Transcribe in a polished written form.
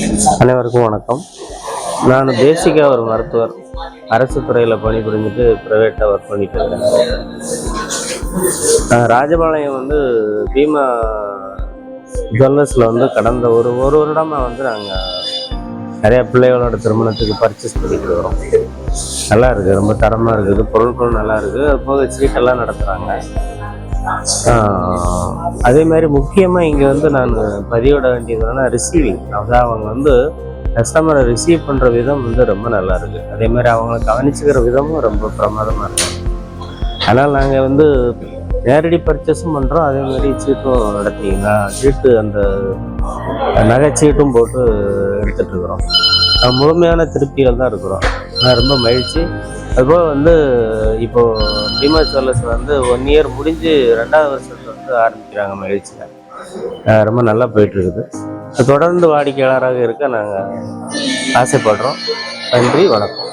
அனைவருக்கும் வணக்கம். நான் பேசிக்காக ஒரு மருத்துவர். அரசு துறையில் பணிபுரிஞ்சுட்டு ப்ரைவேட்டாக ஒர்க் பண்ணிட்டு இருக்கேன். ராஜபாளையம் பீமா ஜுவல்லர்ஸில் கடந்த ஒரு வருடமாக நாங்கள் நிறையா பிள்ளைகளோட திருமணத்துக்கு பர்ச்சேஸ் பண்ணிட்டு வரோம். நல்லா இருக்குது, ரொம்ப தரமாக இருக்குது, பொருட்களும் நல்லா இருக்குது. அது போக சீட்டெல்லாம் நடத்துகிறாங்க. அதே மாதிரி முக்கியமாக இங்கே நான் பதிவிட வேண்டியதுன்னா ரிசீவிங், அதாவது அவங்க கஸ்டமரை ரிசீவ் பண்ணுற விதம் ரொம்ப நல்லா இருக்குது. அதே மாதிரி அவங்கள கவனிச்சுக்கிற விதமும் ரொம்ப பிரமாதமாக இருக்கும். அதனால் நாங்கள் நேரடி பர்ச்சேஸும் பண்ணுறோம், அதே மாதிரி சீட்டும் நடத்திங்கன்னா சீட்டு அந்த நகைச்சீட்டும் போட்டு எடுத்துகிட்ருக்குறோம். முழுமையான திருப்திகள் தான் இருக்கிறோம். நான் ரொம்ப மகிழ்ச்சி. அதுபோல் இப்போது பீமா ஜுவல்லர்ஸ் 1 இயர் முடிஞ்சு 2வது வருஷத்துல ஆரம்பிக்கிறாங்க. மகிழ்ச்சியாக ரொம்ப நல்லா போயிட்டுருக்குது. தொடர்ந்து வாடிக்கையாளராக இருக்க நாங்கள் ஆசைப்படுறோம். நன்றி, வணக்கம்.